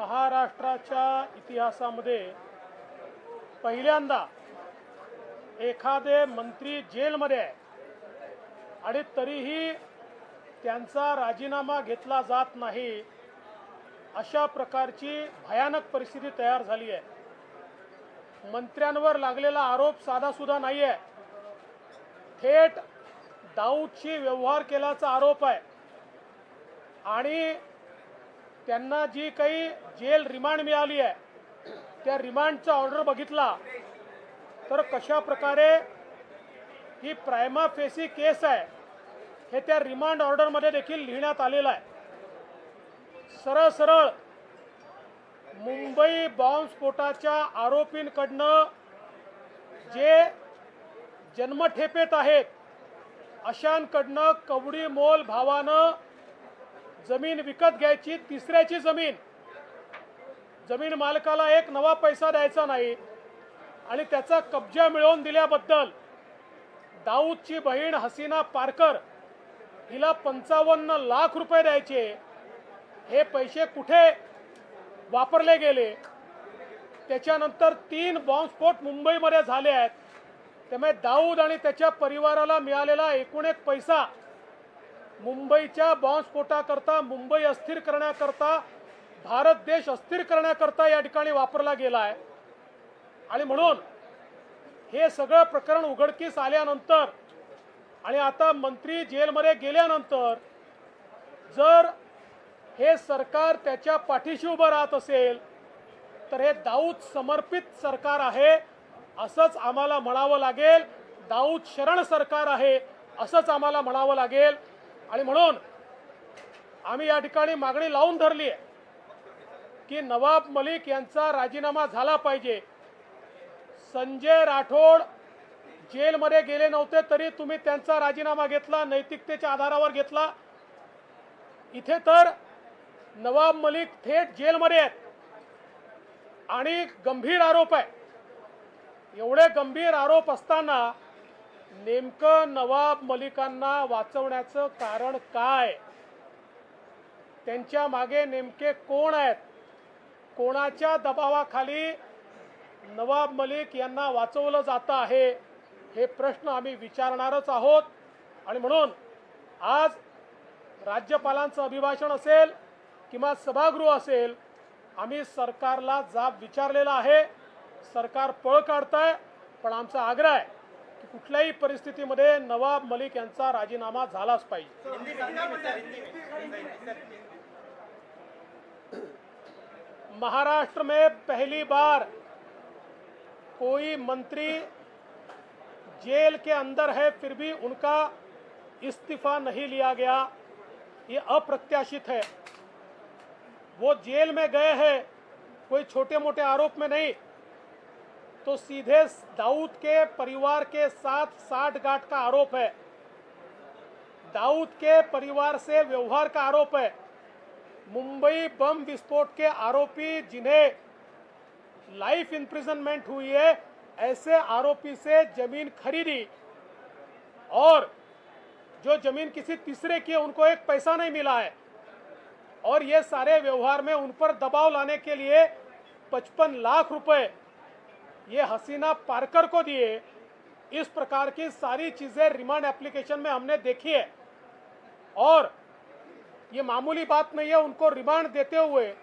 महाराष्ट्राच्या इतिहासामध्ये पहिल्यांदा एखादे मंत्री जेलमध्ये आहे आणि तरीही त्यांचा राजीनामा घेतला जात नाही, अशा प्रकारची भयानक परिस्थिती तयार झाली आहे। मंत्र्यांवर लागलेला आरोप साधासुद्धा नाही आहे, थेट दाऊदशी व्यवहार केल्याचा आरोप आहे आणि त्यांना जी काही जेल रिमांड मिळाली आहे त्या रिमांडचा ऑर्डर बघितला तर कशा प्रकारे ही प्रायमा फेसी केस आहे हे त्या रिमांड ऑर्डरमध्ये देखील लिहिण्यात आलेलं आहे। सरळ सरळ मुंबई बॉम्बस्फोटाच्या आरोपींकडनं जे जन्मठेपेत आहेत अशांकडनं कवडी मोल भावानं जमीन विकत घ्यायची, तिसऱ्याची जमीन मालकाला एक नवा पैसा द्यायचा नाही आणि त्याचा कब्जा मिळवून दिल्याबद्दल दाऊदची बहीण हसीना पारकर हिला 55 लाख रुपये द्यायचे। हे पैसे कुठे वापरले गेले? त्याच्यानंतर 3 बॉम्बस्फोट मुंबईमध्ये झाले आहेत, त्यामुळे दाऊद आणि त्याच्या परिवाराला मिळालेला एकूण एक पैसा मुंबईच्या बॉम्बस्फोटाकरता, मुंबई अस्थिर करण्याकरता, भारत देश अस्थिर करण्याकरता या ठिकाणी वापरला गेला आहे। आणि म्हणून हे सगळं प्रकरण उघडकीस आल्यानंतर आणि आता मंत्री जेलमध्ये गेल्यानंतर जर हे सरकार त्याच्या पाठीशी उभं राहत असेल तर हे दाऊद समर्पित सरकार आहे असंच आम्हाला म्हणावं लागेल, दाऊद शरण सरकार आहे असंच आम्हाला म्हणावं लागेल। आणि म्हणून आम्ही या ठिकाणी मागणी लावून धरली आहे की नवाब मलिक यांचा राजीनामा झाला पाहिजे। संजय राठोड जेलमध्ये गेले नव्हते तरी तुम्ही त्यांचा राजीनामा घेतला, नैतिकतेच्या आधारावर घेतला। इथे तर नवाब मलिक थेट जेलमध्ये आहेत आणि गंभीर आरोप आहे। एवढे गंभीर आरोप असताना नेमकं नवाब मलिकांना वाचवण्याचं कारण काय? त्यांच्या मागे नेमके कोण आहेत? कोणाच्या दबावाखाली नवाब मलिक यांना वाचवलं जातं आहे? हे प्रश्न आम्ही विचारणारच आहोत। आणि म्हणून आज राज्यपालांचं अभिभाषण असेल किंवा सभागृह असेल, आम्ही सरकारला जाब विचारलेला आहे। सरकार पळ काढतंय, पण आमचा आग्रह आहे की कुठल्याही परिस्थितीमध्ये नवाब मलिक यांचा राजीनामा झालाच पाहिजे। महाराष्ट्र में पहली बार कोई मंत्री जेल के अंदर है फिर भी उनका इस्तीफा नहीं लिया गया, ये अप्रत्याशित है। वो जेल में गए हैं कोई छोटे मोटे आरोप में नहीं, तो सीधे दाऊद के परिवार के साथ साठगांठ का आरोप है, दाऊद के परिवार से व्यवहार का आरोप है। मुंबई बम विस्फोट के आरोपी जिन्हें लाइफ इम्प्रिजनमेंट हुई है, ऐसे आरोपी से जमीन खरीदी और जो जमीन किसी तीसरे की है उनको एक पैसा नहीं मिला है, और ये सारे व्यवहार में उन पर दबाव लाने के लिए 55 लाख रुपए ये हसीना पारकर को दिए। इस प्रकार की सारी चीजें रिमांड एप्लीकेशन में हमने देखी है और ये मामूली बात नहीं है। उनको रिमांड देते हुए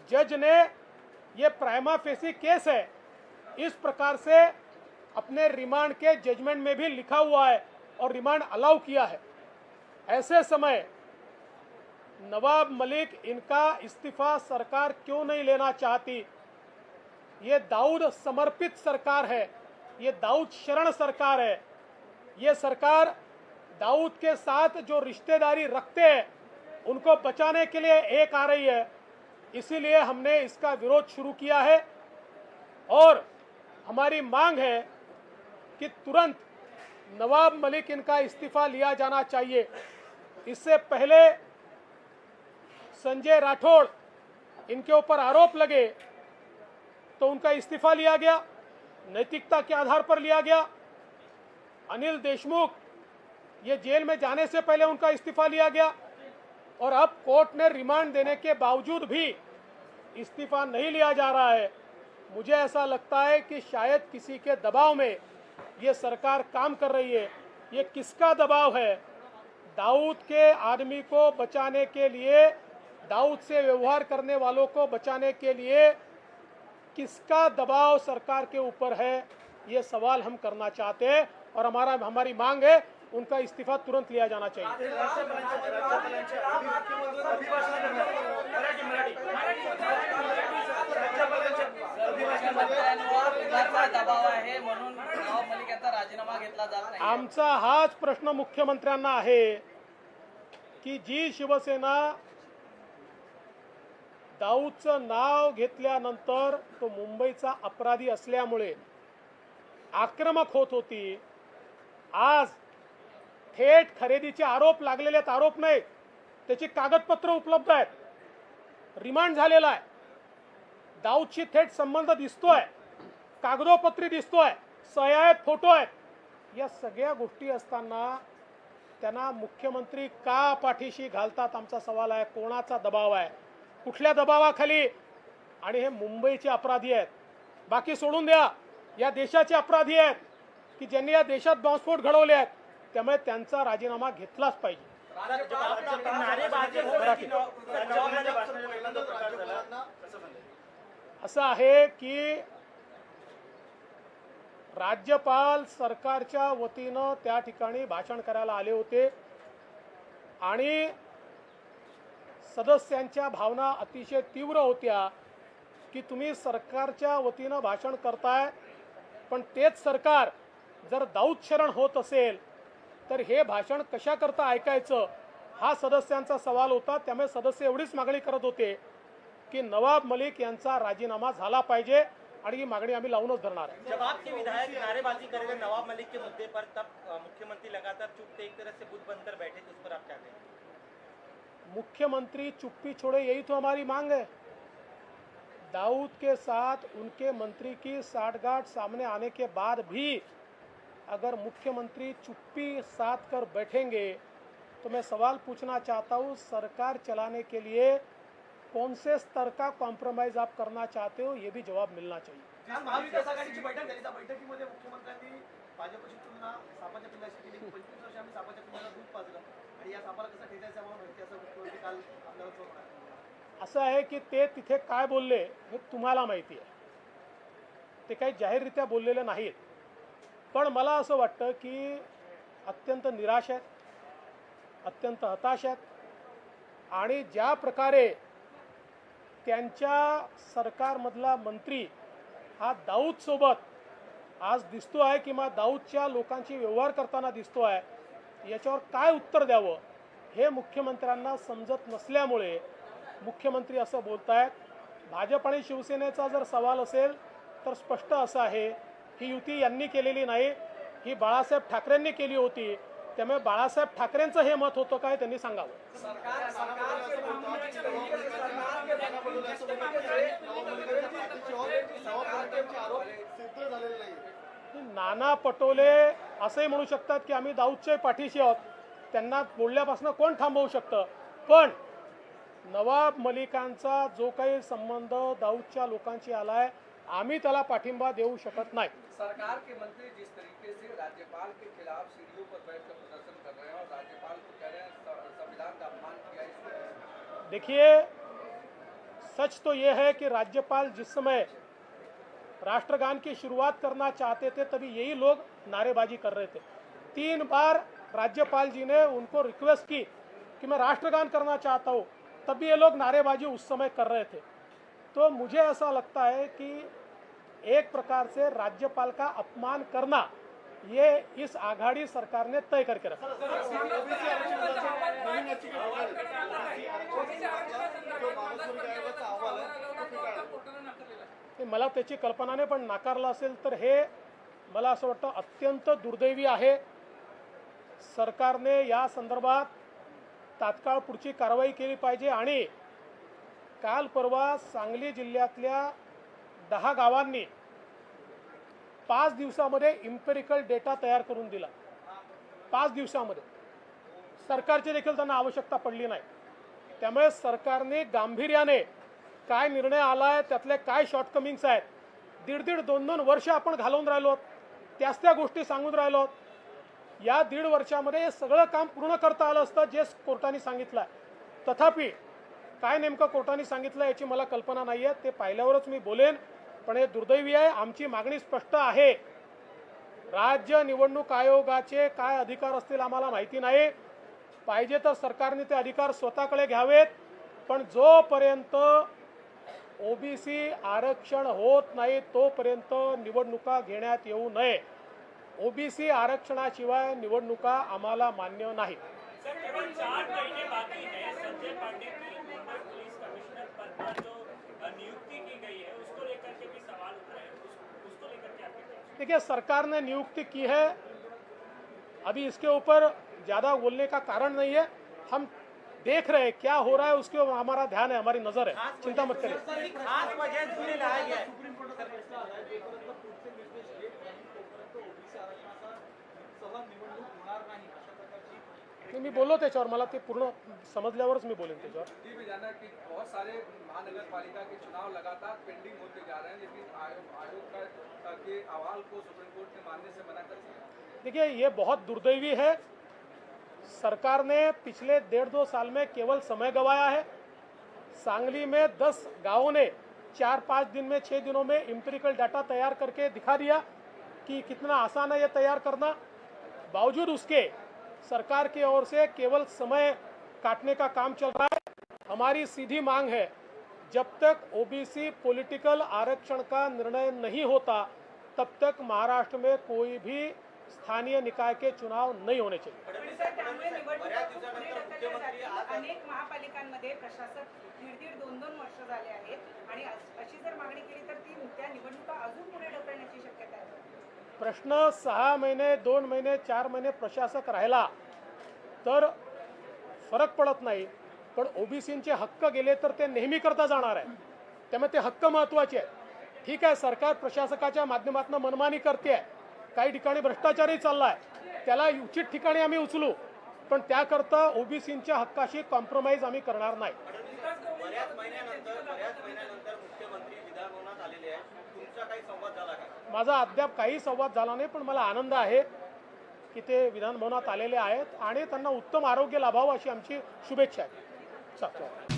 जज ने ये प्राइमा फेसी केस है इस प्रकार से अपने रिमांड के जजमेंट में भी लिखा हुआ है और रिमांड अलाउ किया है। ऐसे समय नवाब मलिक इनका इस्तीफा सरकार क्यों नहीं लेना चाहती? ये दाऊद समर्पित सरकार है, ये दाऊद शरण सरकार है। ये सरकार दाऊद के साथ जो रिश्तेदारी रखते हैं उनको बचाने के लिए एक आ रही है, इसीलिए हमने इसका विरोध शुरू किया है और हमारी मांग है कि तुरंत नवाब मलिक इनका इस्तीफा लिया जाना चाहिए। इससे पहले संजय राठौड़ इनके ऊपर आरोप लगे तो उनका इस्तीफा लिया गया, नैतिकता के आधार पर लिया गया। अनिल देशमुख ये जेल में जाने से पहले उनका इस्तीफा लिया गया और अब कोर्ट ने रिमांड देने के बावजूद भी इस्तीफा नहीं लिया जा रहा है, मुझे ऐसा लगता है कि शायद किसी के दबाव में ये सरकार काम कर रही है। ये किसका दबाव है? दाऊद के आदमी को बचाने के लिए, दाऊद से व्यवहार करने वालों को बचाने के लिए किसका दबाव सरकार के ऊपर है, ये सवाल हम करना चाहते हैं और हमारी मांग है उनका इस्तीफा तुरंत लिया जाना चाहिए। आमचा हाच प्रश्न मुख्यमंत्र्यांना आहे की जी शिवसेना दाऊदचं नाव घेतल्यानंतर तो मुंबईचा अपराधी असल्यामुळे आक्रमक होत होती, आज थेट खरेदीचे आरोप लागलेले आहेत, आरोप नाही, त्याची कागदपत्र उपलब्ध आहेत, रिमांड झालेला आहे, दाऊदशी थेट संबंध दिसतोय, कागदोपत्री दिसतोय, सह्या आहेत, फोटो आहेत, या सगळ्या गोष्टी असताना त्यांना मुख्यमंत्री का पाठीशी घालतात? आमचा सवाल आहे, कोणाचा दबाव आहे, कुठल्या दबावाखाली? आणि हे मुंबईचे अपराधी आहेत, बाकी सोडून द्या, या देशाचे अपराधी आहेत की ज्यांनी या देशात बॉम्बस्फोट घडवले आहेत, त्यामुळे त्यांचा राजीनामा घेतलाच पाहिजे। असं आहे की राज्यपाल सरकारच्या वतीनं त्या ठिकाणी भाषण करायला आले होते आणि सदस्यांच्या भावना अतिशय तीव्र होत्या की तुम्ही सरकारच्या वतीनं भाषण करताय, पण तेच सरकार जर दाऊद शरण होत असेल तर हे भाषण कशा करता ऐकायचं, हा सदस्यांचा सवाल होता। त्यामुळे सदस्य एवढीच मागणी करत होते की नवाब मलिक यांचा राजीनामा झाला पाहिजे और ये मांगनी आम्ही लावूनच धरणार है। जब आपके विधायक नारेबाजी करेंगे नवाब मलिक के मुद्दे पर, तब मुख्यमंत्री लगातार चुप थे, एक तरह से बुत बनकर बैठे, तो उस पर आप क्या कहेंगे? मुख्यमंत्री चुप्पी छोड़े, यही तो हमारी मांग है। दाऊद के साथ उनके मंत्री की साठगांठ सामने आने के बाद भी अगर मुख्यमंत्री चुप्पी साध कर बैठेंगे तो मैं सवाल पूछना चाहता हूँ, सरकार चलाने के लिए कौन से स्तर का कॉम्प्रोमाइज आप करना चाहते हो, ये भी जवाब मिलना चाहिए। महाविकास आघाडीची बैठक झाली, त्या बैठकीमध्ये मुख्यमंत्र्यांनी भाजपची तुलना सापाच्या पिल्लाशी केली। 25 वर्ष आम्ही सापाच्या पिल्लाला दूध पाजलं आणि या सापाला कसं ठेचायचं म्हणून माहिती, असं मुख्यमंत्री काल आपल्याला म्हणाले। असं आहे की ते तिथे काय बोलले हे तुम्हाला माहिती आहे, ते काही जाहीररित्या बोललेले नाहीत, पण मला असं वाटतं की अत्यंत निराश आहेत, अत्यंत हताश आहेत आणि ज्या प्रकारे त्यांच्या सरकारमधला मंत्री हा दाऊद सोबत आज दिसतो आहे किंवा दाऊदच्या लोकांची व्यवहार करताना दिसतो आहे, याच्यावर काय उत्तर द्यावं हे मुख्यमंत्र्यांना समजत नसल्यामुळे मुख्यमंत्री असं बोलतायत। भाजप आणि शिवसेनेचा जर सवाल असेल तर स्पष्ट असं आहे, ही युती यांनी केलेली नाही, ही बाळासाहेब ठाकरेंनी केली होती, त्यामुळे बाळासाहेब ठाकरेंचं हे मत होतं काय त्यांनी सांगावं। नाना पटोले असंही म्हणू शकतात की आम्ही दाऊदच्या पाठीशी आहोत, त्यांना बोलल्यापासून कोण थांबवू शकतं, पण नवाब मलिकांचा जो काही संबंध दाऊदच्या लोकांशी आलाय, आम्ही त्याला पाठिंबा देऊ शकत नाही। सरकार के मंत्री जिस तरीके से राज्यपाल के खिलाफ सीढ़ियों पर बैठकर प्रदर्शन कर रहे हैं और राज्यपाल को कह रहे हैं संविधान का अपमान किया, इसमें देखिए सच तो ये है कि राज्यपाल जिस समय राष्ट्रगान की शुरुआत करना चाहते थे तभी यही लोग नारेबाजी कर रहे थे। 3 बार राज्यपाल जी ने उनको रिक्वेस्ट की कि मैं राष्ट्रगान करना चाहता हूँ, तभी ये लोग नारेबाजी उस समय कर रहे थे। तो मुझे ऐसा लगता है कि एक प्रकार से राज्यपाल का अपमान करना ये इस आघाड़ी सरकार ने तय करके रखा। मला त्याची कल्पना नाही, पण नाकारला असेल तर हे मला असं वाटतं अत्यंत दुर्दैवी आहे। सरकारने या संदर्भात तात्काळ पुढची कारवाई केली पाहिजे आणि काल परवा सांगली जिल्ह्यातल्या 10 गावांनी 5 दिवसामध्ये इम्पेरिकल डेटा तयार करून दिला। 5 दिवसामध्ये सरकारची देखील त्यांना आवश्यकता पडली नाही, त्यामुळे सरकारने गांभीर्याने काय निर्णय आला आहे, त्यातले काय शॉर्टकमिंग्स आहेत, दीड 2 वर्ष आपण घालवून राहिलो, त्याच त्या गोष्टी सांगून राहिलो. या 1.5 वर्षामध्ये हे सगळं काम पूर्ण करता आलं असतं जे कोर्टाने सांगितलं आहे. तथापि काय नेमकं कोर्टाने सांगितलं याची मला कल्पना नाही आहे, ते पाहिल्यावरच मी बोलेन. पण हे दुर्दैवी आहे. आमची मागणी स्पष्ट आहे. राज्य निवडणूक आयोगाचे काय अधिकार असतील आम्हाला माहिती नाही. पाहिजे तर सरकारने ते अधिकार स्वतःकडे घ्यावेत. पण जोपर्यंत ओबीसी आरक्षण होत नाही तोपर्यंत निवडणुका घेण्यात येऊ नये. ओबीसी आरक्षणाशिवाय निवडणुका आम्हाला मान्य नाही. सर, केवल 4 महीने बाकी है संजय पांडे की मुंबई पुलिस कमिश्नर पद पर जो नियुक्ति की गई है उसको लेकर के भी सवाल उठ रहे हैं. उसको लेकर के आपके क्या? देखिए, सरकार ने नियुक्ति की है, अभी इसके ऊपर ज़्यादा बोलने का कारण नहीं है. हम देख रहे हैं क्या हो रहा है, उसके ऊपर हमारा ध्यान है, हमारी नज़र है. चिंता मत करिए. खास वजह जुने लाया गया है. सुप्रीम कोर्टाचा फैसला आलाय जोपर्यंत पुढचे निर्देश येत नाही तोपर्यंत ओबीसी आरक्षणाचा सह निवडणूक होणार नाही अशा प्रकारची नहीं, मी बोललो त्याच्यावर, मला ते पूर्ण समजल्यावरच मी बोलेन त्याच्यावर. ये भी जानना कि बहुत सारे महानगर पालिका के चुनाव लगातार पेंडिंग होते जा रहे हैं, लेकिन आयोग का के अहवाल को सुप्रीम कोर्ट ने मानने से मना कर दिया. देखिए, ये बहुत दुर्दैवी है. सरकार ने पिछले 1.5-2 साल में केवल समय गंवाया है. सांगली में 10 गांवों ने 4-5 दिन में 6 दिनों में एम्पिरिकल डाटा तैयार करके दिखा दिया कि कितना आसान है ये तैयार करना. बावजूद उसके सरकार की ओर से केवल समय काटने का काम चल रहा है. हमारी सीधी मांग है, जब तक ओबीसी पॉलिटिकल आरक्षण का निर्णय नहीं होता तब तक महाराष्ट्र में कोई भी स्थानीय निकाय के चुनाव नहीं होने चाहिए. त्यामुळे निवडणुका खूप पुढे ढकलल्या जातील. अनेक महापालिकांमध्ये प्रशासक 1.5-2 वर्ष झाले आहेत आणि अशी जर मागणी केली तर ती त्या निवडणुका अजून पुढे ढकलण्याची शक्यता आहे. प्रश्न 6 महिने 2 महिने 4 महिने प्रशासक राहिला तर फरक पडत नाही. पण ओबीसींचे हक्क गेले तर ते नेहमी करता जाणार आहे. त्यामुळे ते हक्क महत्त्वाचे आहेत. ठीक आहे, सरकार प्रशासकाच्या माध्यमातून मनमानी करते आहे, काही ठिकाणी भ्रष्टाचारही चाललाय, त्याला उचित ठिकाणी आम्ही उचलू. पण त्याकरता ओबीसींच्या हक्काशी कॉम्प्रोमाइज आम्ही करणार नाही. बऱ्याच महिन्यानंतर मुख्यमंत्री विधानभवनात आलेले आहेत. तुमचा काही संवाद झाला का? माझा अद्याप काही संवाद झाला नाही, पण मला आनंद आहे की ते विधानभवनात आलेले आहेत आणि त्यांना उत्तम आरोग्य लाभावं अशी आमची शुभेच्छा आहे. चालेल.